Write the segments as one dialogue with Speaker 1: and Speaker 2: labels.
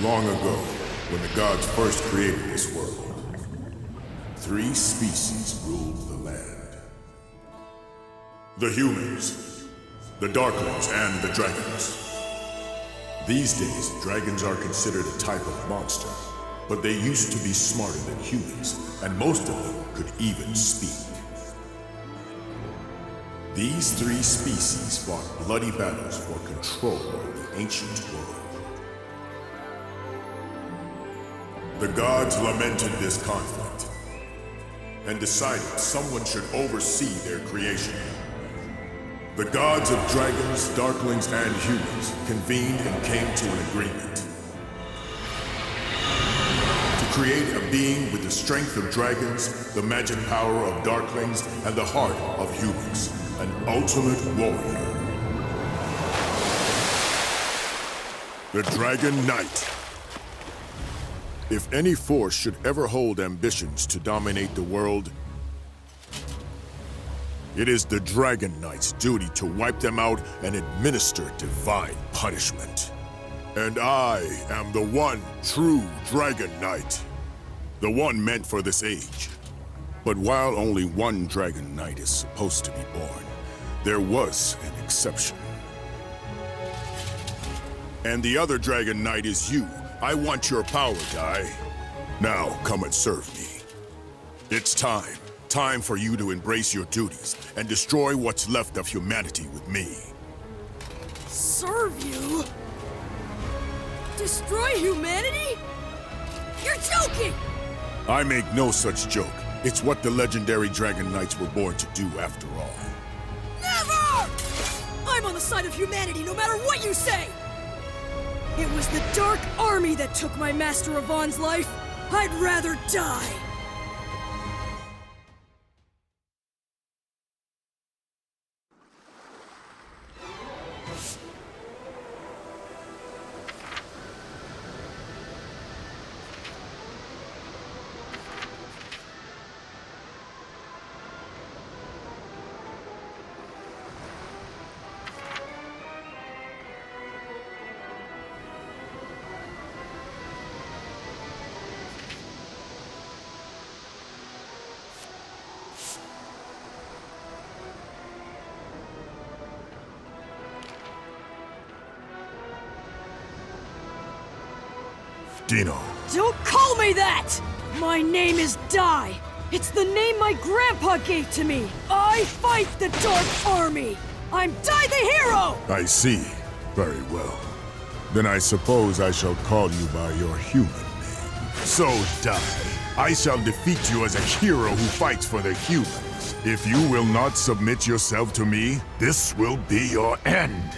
Speaker 1: Long ago, when the gods first created this world, 3 species ruled the land. The humans, the darklings, and the dragons. These days, dragons are considered a type of monster, but they used to be smarter than humans, and most of them could even speak. These 3 species fought bloody battles for control of the ancient world. The gods lamented this conflict and decided someone should oversee their creation. The gods of dragons, darklings, and humans convened and came to an agreement to create a being with the strength of dragons, the magic power of darklings, and the heart of humans, an ultimate warrior. The Dragon Knight. If any force should ever hold ambitions to dominate the world, it is the Dragon Knight's duty to wipe them out and administer divine punishment. And I am the one true Dragon Knight, the one meant for this age. But while only one Dragon Knight is supposed to be born, there was an exception. And the other Dragon Knight is you. I want your power, Guy. Now, come and serve me. It's time. Time for you to embrace your duties and destroy what's left of humanity with me.
Speaker 2: Serve you? Destroy humanity? You're joking!
Speaker 1: I make no such joke. It's what the legendary Dragon Knights were born to do after all.
Speaker 2: Never! I'm on the side of humanity no matter what you say! It was the Dark Army that took my Master Avon's life. I'd rather die.
Speaker 1: Dino.
Speaker 2: Don't call me that! My name is Dai. It's the name my grandpa gave to me. I fight the Dark Army. I'm Dai the Hero!
Speaker 1: I see. Very well. Then I suppose I shall call you by your human name. So, Dai, I shall defeat you as a hero who fights for the humans. If you will not submit yourself to me, this will be your end.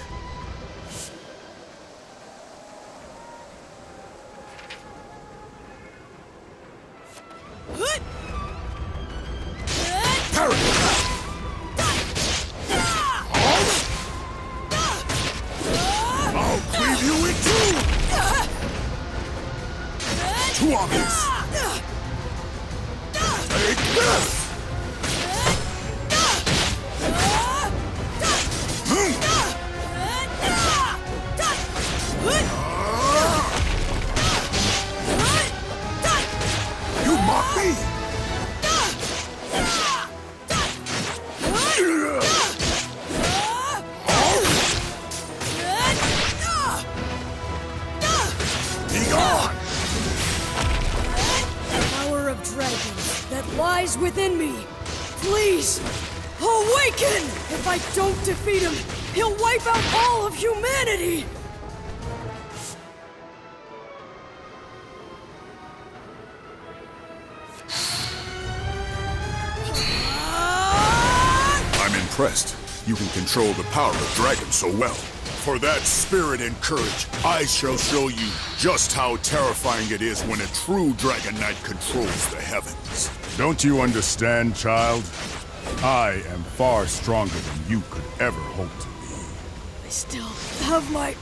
Speaker 1: Two armies! Take this! You mock me! Be gone!
Speaker 2: That lies within me. Please, awaken! If I don't defeat him, he'll wipe out all of humanity!
Speaker 1: I'm impressed. You can control the power of dragons so well. For that spirit and courage, I shall show you just how terrifying it is when a true Dragon Knight controls the heavens. Don't you understand, child? I am far stronger than you could ever hope to be.
Speaker 2: I still have my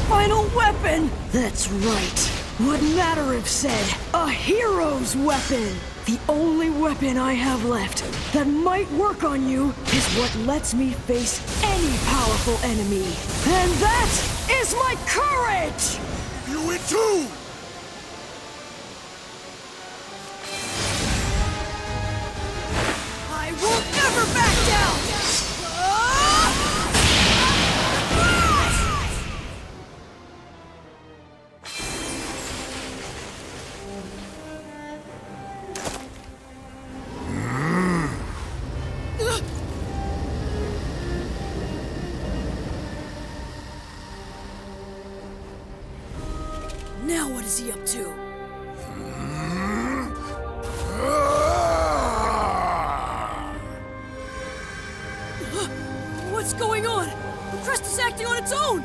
Speaker 2: final weapon! That's right. What Matterev said, a hero's weapon! The only weapon I have left that might work on you is what lets me face any powerful enemy. And that is my courage!
Speaker 1: You it too!
Speaker 2: is he up to? What's going on? The crest is acting on its own!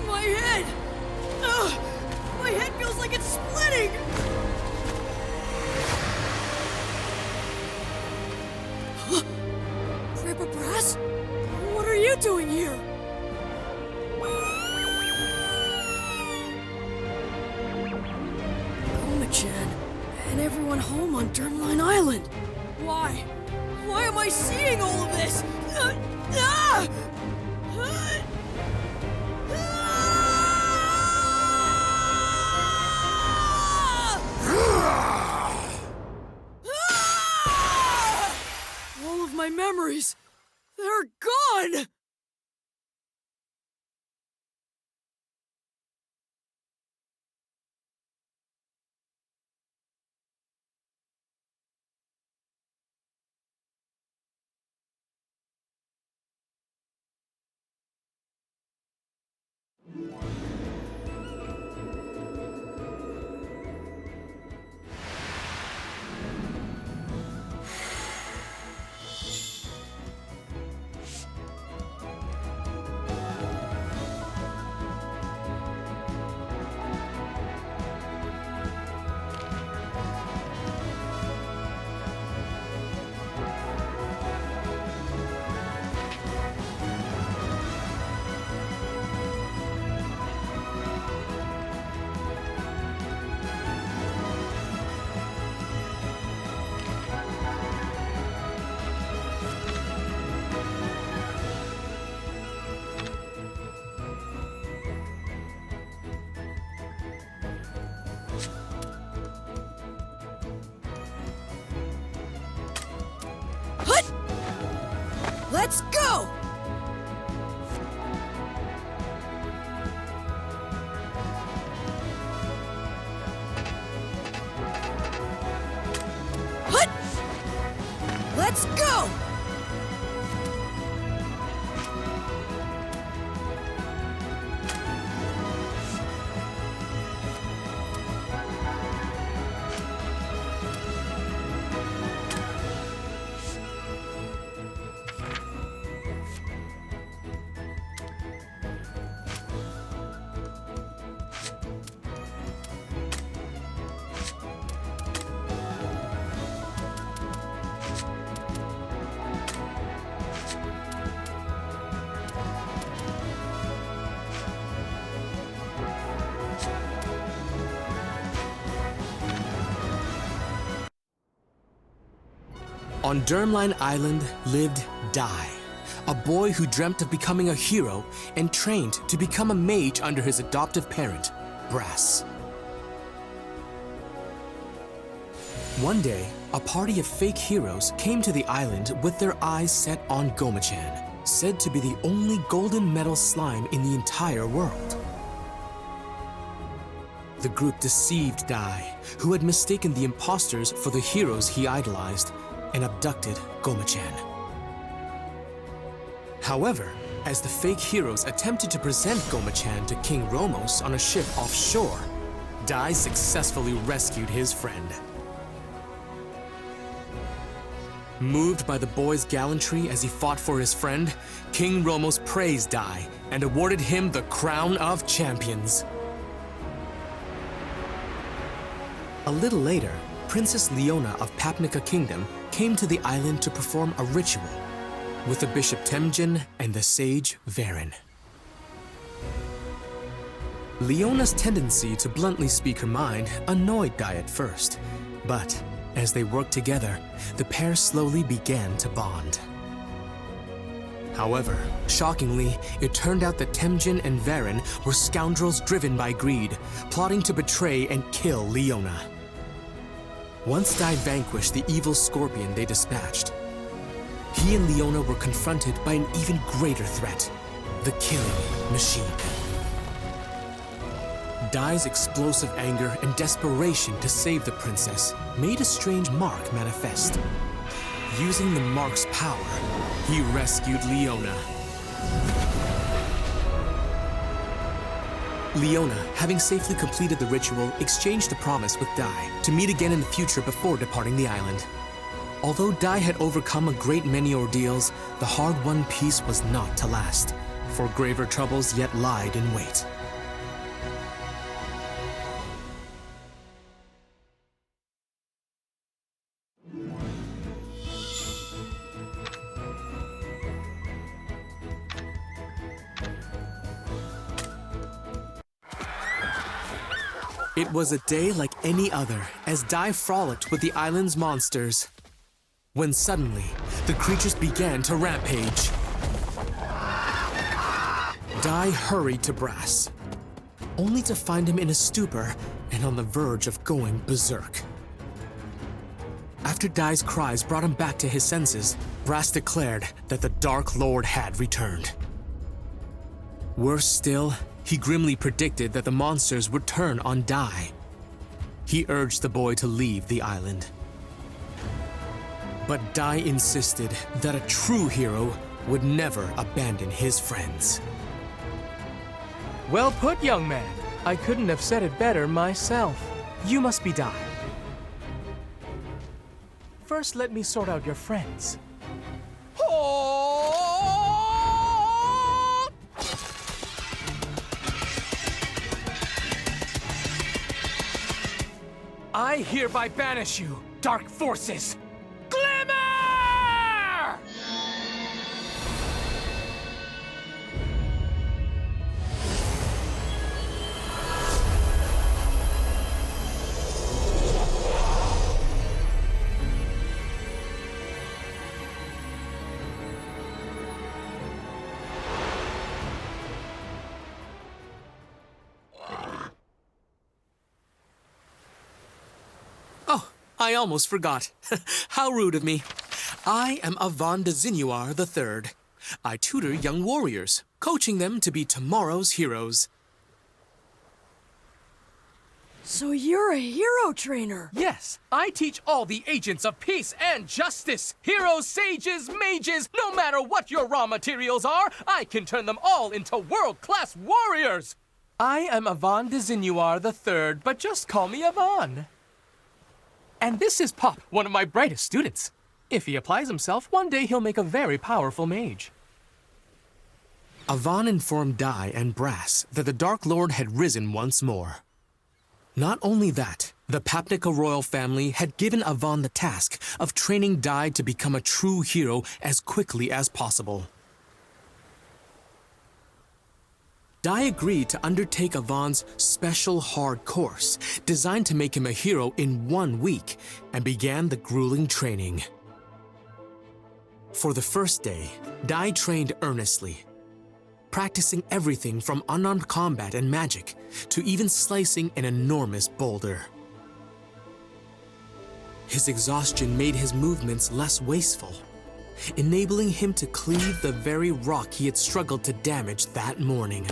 Speaker 2: My head! My head feels like it's splitting! Grandpa Brass? What are you doing here? Goma-chan, and everyone home on Dermline Island. Why? Why am I seeing all of this? All of my memories, they're gone! Let's go! Hut! Let's go!
Speaker 3: On Dermline Island lived Dai, a boy who dreamt of becoming a hero and trained to become a mage under his adoptive parent, Brass. One day, a party of fake heroes came to the island with their eyes set on Goma-chan, said to be the only golden metal slime in the entire world. The group deceived Dai, who had mistaken the imposters for the heroes he idolized, and abducted Goma-chan. However, as the fake heroes attempted to present Goma-chan to King Romos on a ship offshore, Dai successfully rescued his friend. Moved by the boy's gallantry as he fought for his friend, King Romos praised Dai and awarded him the Crown of Champions. A little later, Princess Leona of Papnica Kingdom came to the island to perform a ritual with the Bishop Temjin and the sage Varinder. Leona's tendency to bluntly speak her mind annoyed Dai at first, but as they worked together, the pair slowly began to bond. However, shockingly, it turned out that Temjin and Varinder were scoundrels driven by greed, plotting to betray and kill Leona. Once Dai vanquished the evil scorpion they dispatched, he and Leona were confronted by an even greater threat, the killing machine. Dai's explosive anger and desperation to save the princess made a strange mark manifest. Using the mark's power, he rescued Leona. Leona, having safely completed the ritual, exchanged a promise with Dai to meet again in the future before departing the island. Although Dai had overcome a great many ordeals, the hard-won peace was not to last, for graver troubles yet lied in wait. It was a day like any other, as Dai frolicked with the island's monsters. When suddenly, the creatures began to rampage. Dai hurried to Brass, only to find him in a stupor and on the verge of going berserk. After Dai's cries brought him back to his senses, Brass declared that the Dark Lord had returned. Worse still, he grimly predicted that the monsters would turn on Dai. He urged the boy to leave the island. But Dai insisted that a true hero would never abandon his friends.
Speaker 4: Well put, young man. I couldn't have said it better myself. You must be Dai. First, let me sort out your friends. I hereby banish you, dark forces! Glimmer!
Speaker 3: I almost forgot. How rude of me. I am Avan de Zinuar III. I tutor young warriors, coaching them to be tomorrow's heroes.
Speaker 2: So you're a hero trainer?
Speaker 4: Yes, I teach all the agents of peace and justice. Heroes, sages, mages, no matter what your raw materials are, I can turn them all into world-class warriors. I am Avan de Zinuar III, but just call me Avan. And this is Pop, one of my brightest students. If he applies himself, one day he'll make a very powerful mage.
Speaker 3: Avan informed Dai and Brass that the Dark Lord had risen once more. Not only that, the Papnica royal family had given Avan the task of training Dai to become a true hero as quickly as possible. Dai agreed to undertake Avan's special hard course, designed to make him a hero in 1 week, and began the grueling training. For the first day, Dai trained earnestly, practicing everything from unarmed combat and magic to even slicing an enormous boulder. His exhaustion made his movements less wasteful, enabling him to cleave the very rock he had struggled to damage that morning.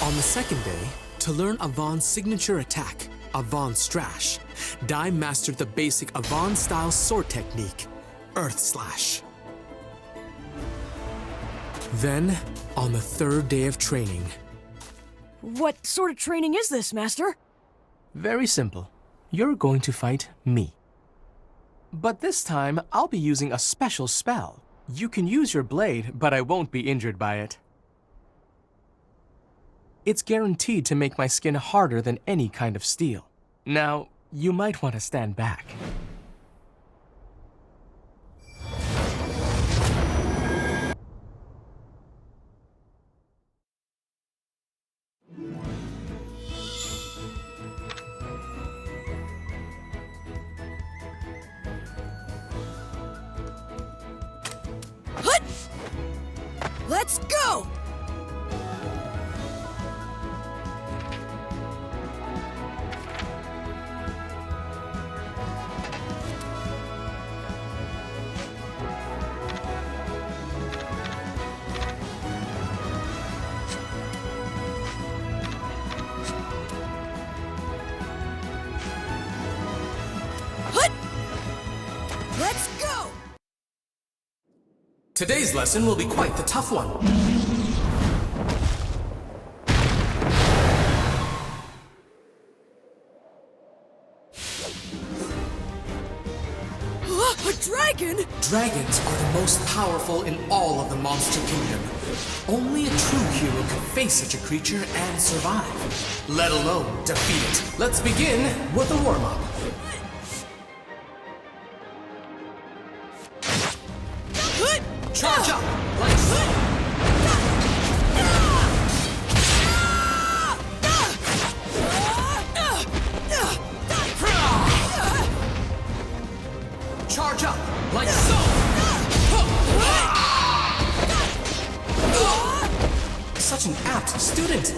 Speaker 3: On the second day, to learn Avan's signature attack, Avan Strash, Dai mastered the basic Avan-style sword technique, Earth Slash. Then, on the third day of training...
Speaker 2: What sort of training is this, Master?
Speaker 4: Very simple. You're going to fight me. But this time, I'll be using a special spell. You can use your blade, but I won't be injured by it. It's guaranteed to make my skin harder than any kind of steel. Now, you might want to stand back.
Speaker 2: Hut! Let's go!
Speaker 3: Today's lesson will be quite the tough one.
Speaker 2: A dragon?
Speaker 3: Dragons are the most powerful in all of the Monster Kingdom. Only a true hero can face such a creature and survive, let alone defeat it. Let's begin with a warm-up. Charge up like so. Charge up like so. Such an apt student.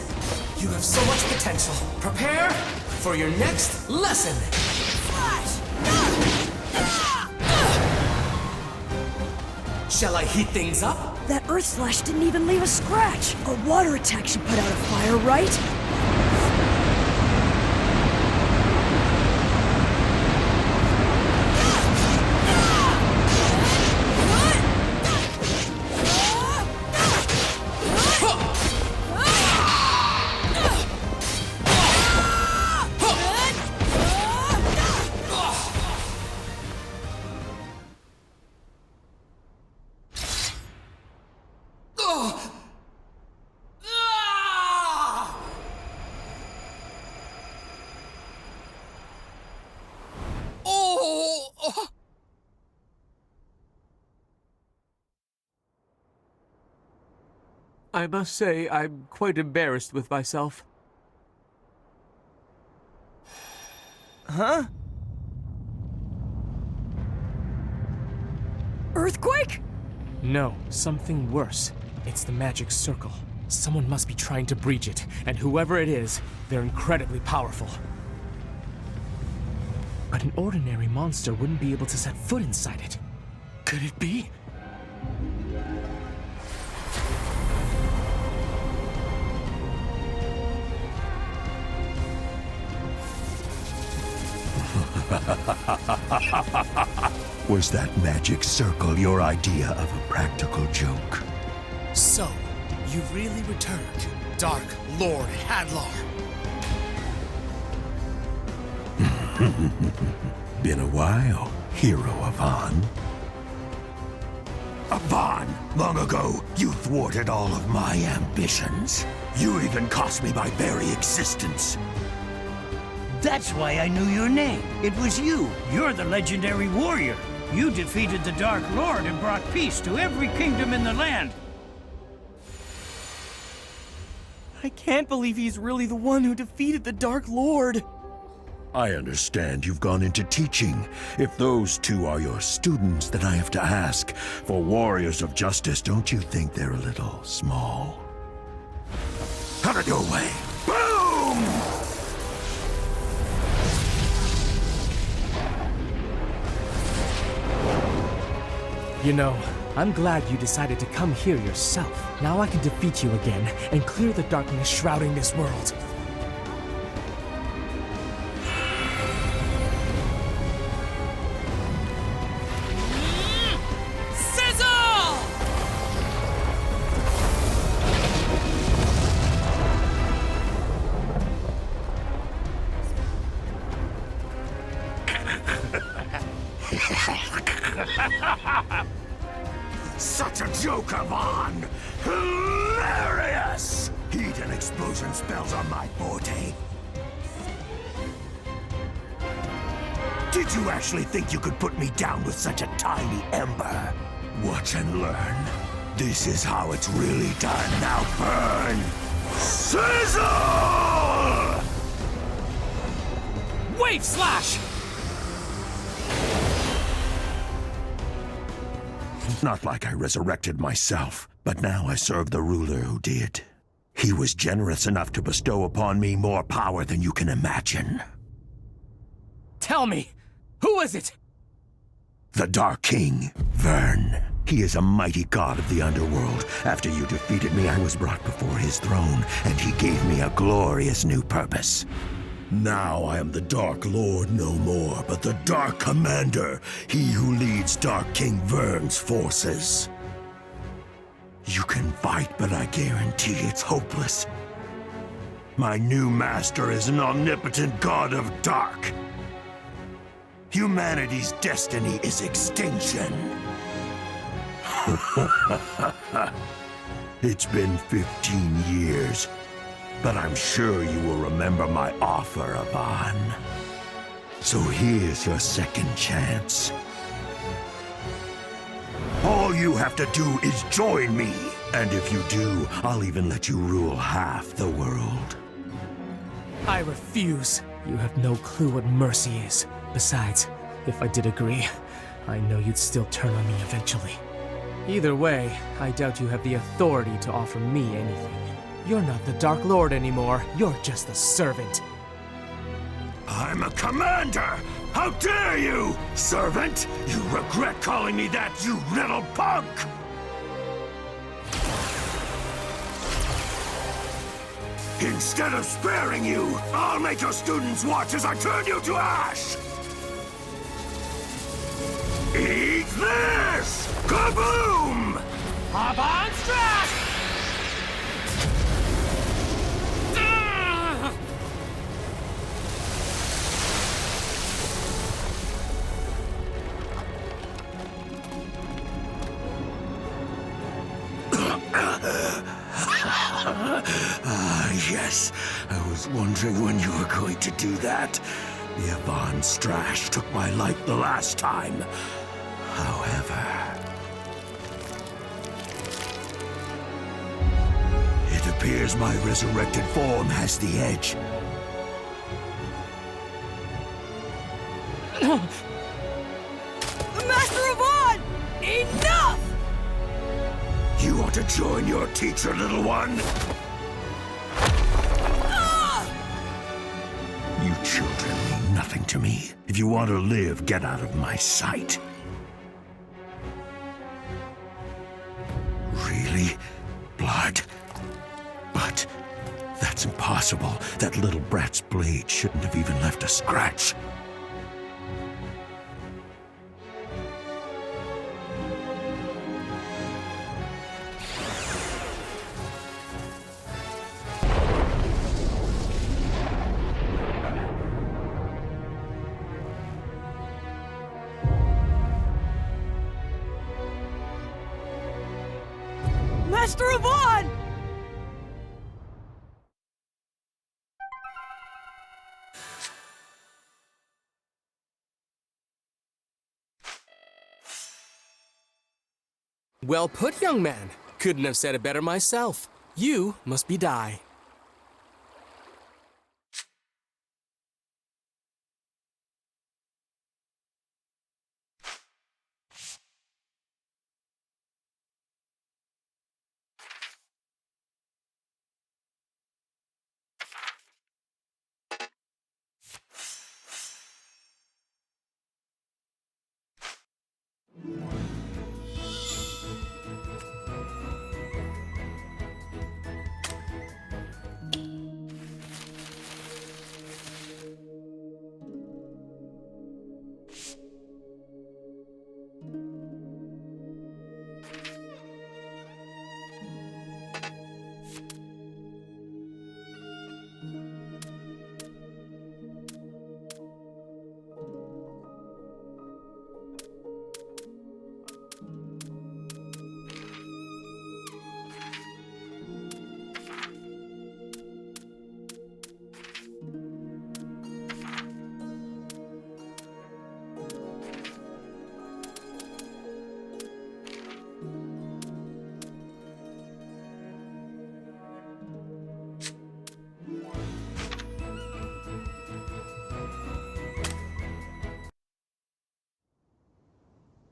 Speaker 3: You have so much potential. Prepare for your next lesson. Shall I heat things up?
Speaker 2: That Earth Slash didn't even leave a scratch. A water attack should put out a fire, right?
Speaker 4: I must say, I'm quite embarrassed with myself. Huh?
Speaker 2: Earthquake?
Speaker 3: No, something worse. It's the magic circle. Someone must be trying to breach it, and whoever it is, they're incredibly powerful. But an ordinary monster wouldn't be able to set foot inside it. Could it be?
Speaker 5: Was that magic circle your idea of a practical joke?
Speaker 3: So, you've really returned, Dark Lord Hadlar.
Speaker 5: Been a while, hero Avan. Avan, long ago, you thwarted all of my ambitions. You even cost me my very existence.
Speaker 6: That's why I knew your name. It was you. You're the legendary warrior. You defeated the Dark Lord and brought peace to every kingdom in the land.
Speaker 4: I can't believe he's really the one who defeated the Dark Lord.
Speaker 5: I understand you've gone into teaching. If those two are your students, then I have to ask, for warriors of justice, don't you think they're a little small? Out of your way! Boom!
Speaker 3: You know, I'm glad you decided to come here yourself. Now I can defeat you again and clear the darkness shrouding this world.
Speaker 5: Such a joke, Avan! Hilarious! Heat and explosion spells are my forte. Did you actually think you could put me down with such a tiny ember? Watch and learn. This is how it's really done. Now burn! Sizzle!
Speaker 3: Wave Slash!
Speaker 5: Not like I resurrected myself, but now I serve the ruler who did. He was generous enough to bestow upon me more power than you can imagine.
Speaker 3: Tell me, who is it?
Speaker 5: The Dark King, Vern. He is a mighty god of the underworld. After you defeated me, I was brought before his throne, and he gave me a glorious new purpose. Now I am the Dark Lord no more, but the Dark Commander, he who leads Dark King Vern's forces. You can fight, but I guarantee it's hopeless. My new master is an omnipotent god of dark. Humanity's destiny is extinction. It's been 15 years, but I'm sure you will remember my offer, Yvonne. So here's your second chance. All you have to do is join me. And if you do, I'll even let you rule half the world.
Speaker 3: I refuse. You have no clue what mercy is. Besides, if I did agree, I know you'd still turn on me eventually. Either way, I doubt you have the authority to offer me anything. You're not the Dark Lord anymore. You're just a servant.
Speaker 5: I'm a commander! How dare you, servant! You regret calling me that, you little punk! Instead of sparing you, I'll make your students watch as I turn you to ash! Eat this! Kaboom!
Speaker 4: Avant Strash!
Speaker 5: Yes. I was wondering when you were going to do that. The Avant Strash took my life the last time. However, it appears my resurrected form has the edge.
Speaker 2: Master Yvonne! Enough!
Speaker 5: You want to join your teacher, little one? You children mean nothing to me. If you want to live, get out of my sight. Really? Blood? But that's impossible. That little brat's blade shouldn't have even left a scratch.
Speaker 2: Master Yvonne!
Speaker 3: Well put, young man. Couldn't have said it better myself. You must be Dai.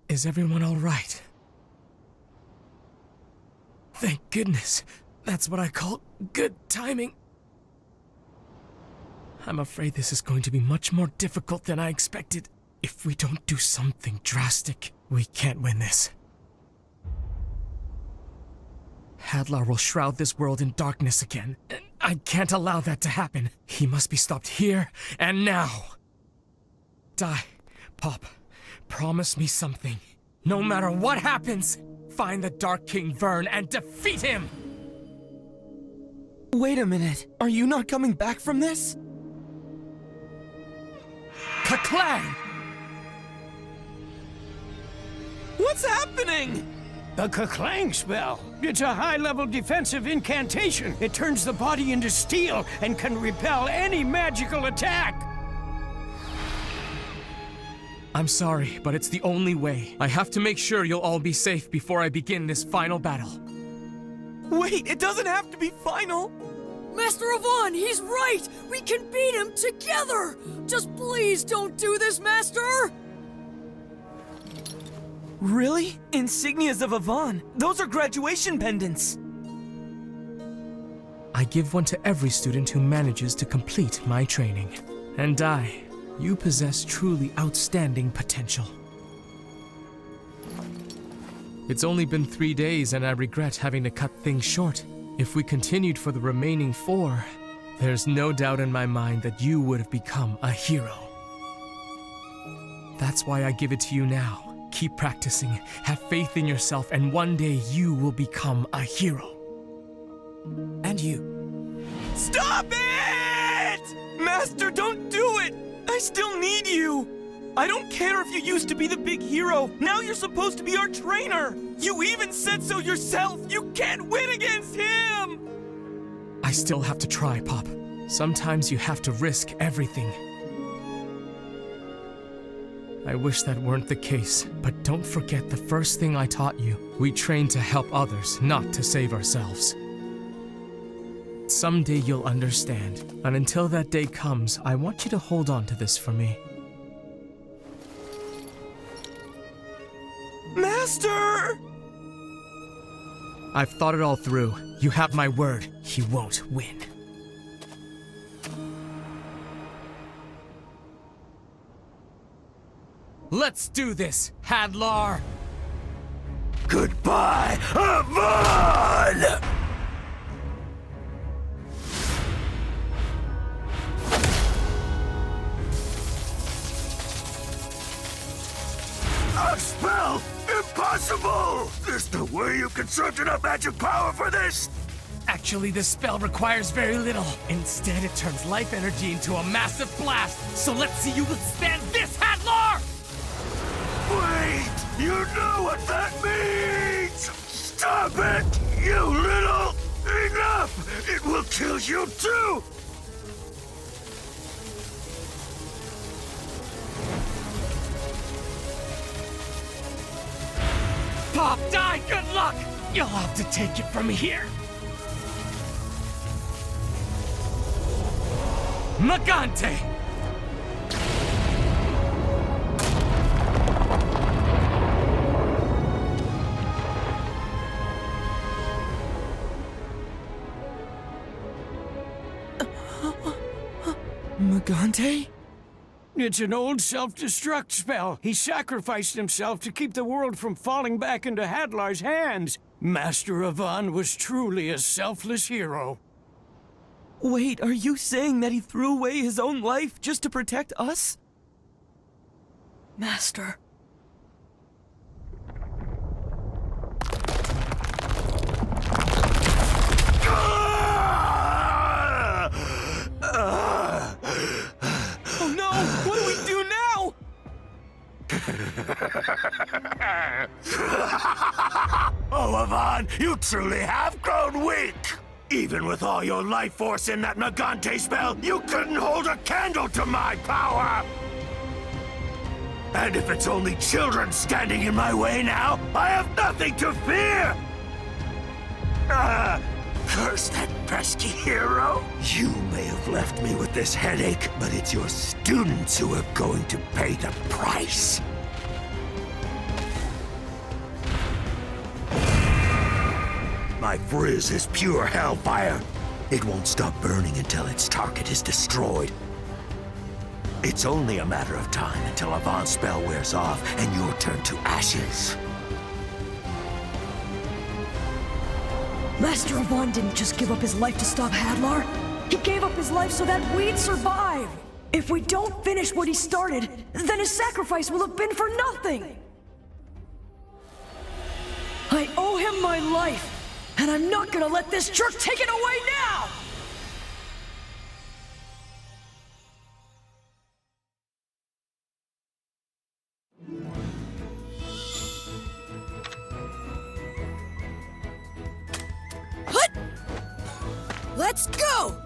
Speaker 3: Is everyone all right? Thank goodness. That's what I call good timing. I'm afraid this is going to be much more difficult than I expected. If we don't do something drastic, we can't win this. Hadlar will shroud this world in darkness again. I can't allow that to happen. He must be stopped here and now. Dai, Pop, promise me something. No matter what happens,
Speaker 4: find the Dark King Vern and defeat him!
Speaker 7: Wait a minute. Are you not coming back from this?
Speaker 4: Ka-clang!
Speaker 7: What's happening?
Speaker 6: The Ka-clang spell. It's a high-level defensive incantation. It turns the body into steel and can repel any magical attack.
Speaker 4: I'm sorry, but it's the only way. I have to make sure you'll all be safe before I begin this final battle.
Speaker 7: Wait, it doesn't have to be final.
Speaker 2: Master Avon, he's right! We can beat him together! Just please don't do this, Master!
Speaker 7: Really? Insignias of Avon. Those are graduation pendants.
Speaker 4: I give one to every student who manages to complete my training. And you possess truly outstanding potential. It's only been 3 days and I regret having to cut things short. If we continued for the remaining 4, there's no doubt in my mind that you would have become a hero. That's why I give it to you now. Keep practicing, have faith in yourself, and one day you will become a hero.
Speaker 7: And you. Stop it! Master, don't do it! I still need you! I don't care if you used to be the big hero. Now you're supposed to be our trainer! You even said so yourself! You can't win against him!
Speaker 4: I still have to try, Pop. Sometimes you have to risk everything. I wish that weren't the case, but don't forget the first thing I taught you. We train to help others, not to save ourselves. Someday you'll understand, and until that day comes, I want you to hold on to this for me.
Speaker 7: Master!
Speaker 4: I've thought it all through. You have my word. He won't win. Let's do this, Hadlar!
Speaker 5: Goodbye, Avon! A spell! Impossible! There's no way you conserved enough magic power for this!
Speaker 4: Actually, this spell requires very little. Instead, it turns life energy into a massive blast. So let's see you withstand this, Hadlar!
Speaker 5: Wait! You know what that means! Stop it! You little... Enough! It will kill you too!
Speaker 4: Pop, die! Good luck! You'll have to take it from here. Magante!
Speaker 7: Magante?
Speaker 6: It's an old self-destruct spell. He sacrificed himself to keep the world from falling back into Hadlar's hands. Master Avon was truly a selfless hero.
Speaker 7: Wait, are you saying that he threw away his own life just to protect us?
Speaker 2: Master.
Speaker 7: Oh no! What do we do now?
Speaker 5: Oh, Avon, you truly have grown weak! Even with all your life force in that Magante spell, you couldn't hold a candle to my power! And if it's only children standing in my way now, I have nothing to fear! Curse that pesky hero! You may have left me with this headache, but it's your students who are going to pay the price. My frizz is pure hellfire. It won't stop burning until its target is destroyed. It's only a matter of time until Avon's spell wears off and you'll turn to ashes.
Speaker 2: Master Avon didn't just give up his life to stop Hadlar. He gave up his life so that we'd survive. If we don't finish what he started, then his sacrifice will have been for nothing. I on my life! And I'm not gonna let this jerk take it away now! Hut! Let's go!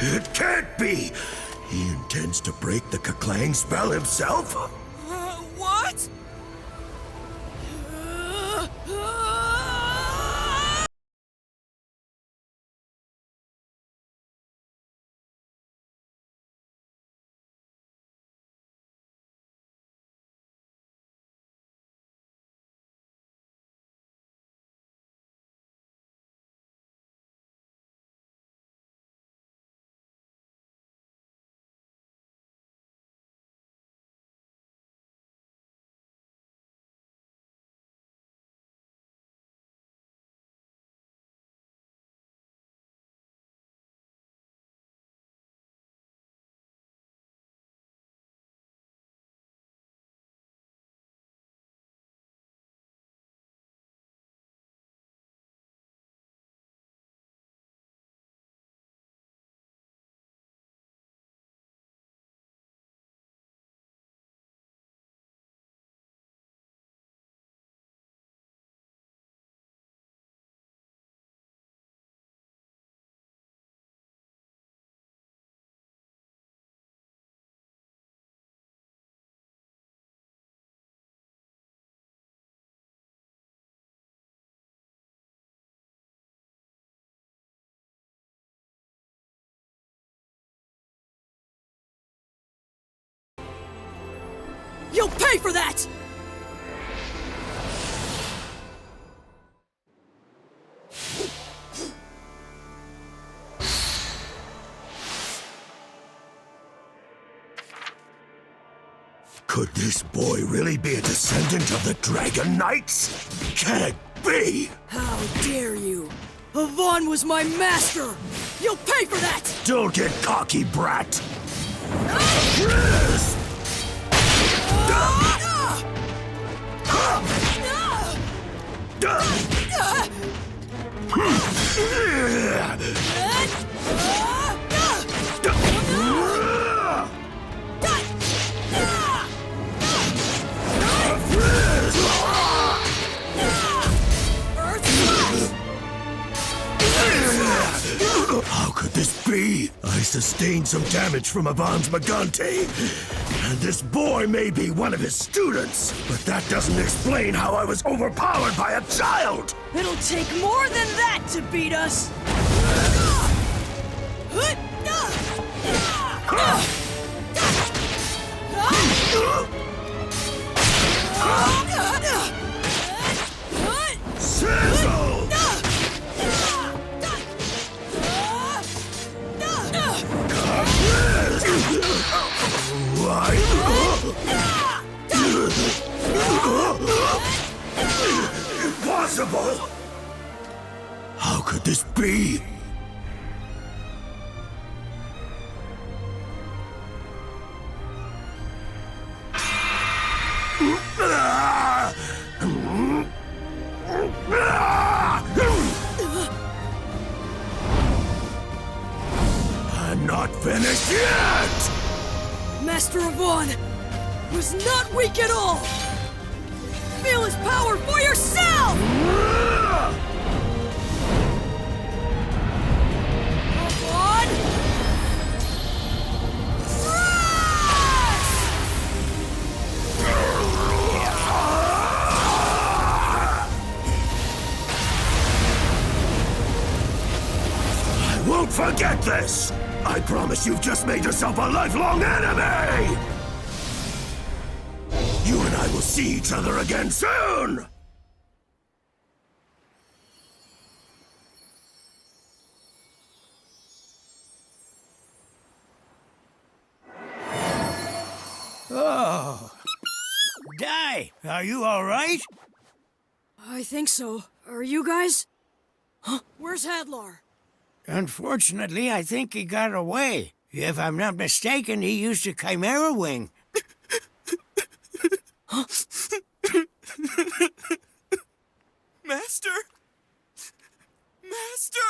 Speaker 5: It can't be! He intends to break the Kaklang spell himself?
Speaker 7: What?
Speaker 2: You'll pay for that!
Speaker 5: Could this boy really be a descendant of the Dragon Knights? Can't be!
Speaker 2: How dare you! Avon was my master! You'll pay for that!
Speaker 5: Don't get cocky, brat! Yes! How could this be? I sustained some damage from Avon's Magante, and this boy may be one of his students, but that doesn't explain how I was overpowered by a child!
Speaker 2: It'll take more than that to beat us!
Speaker 5: Sizzle! Impossible! How could this be? I'm not finished yet!
Speaker 2: Master Avon was not weak at all! Feel his power for yourself! Avon!
Speaker 5: I won't forget this! I promise you've just made yourself a lifelong enemy! You and I will see each other again soon!
Speaker 6: Oh. Di, are you all right?
Speaker 2: I think so. Are you guys? Huh? Where's Hadlar?
Speaker 6: Unfortunately, I think he got away. If I'm not mistaken, he used a chimera wing.
Speaker 7: Master! Master!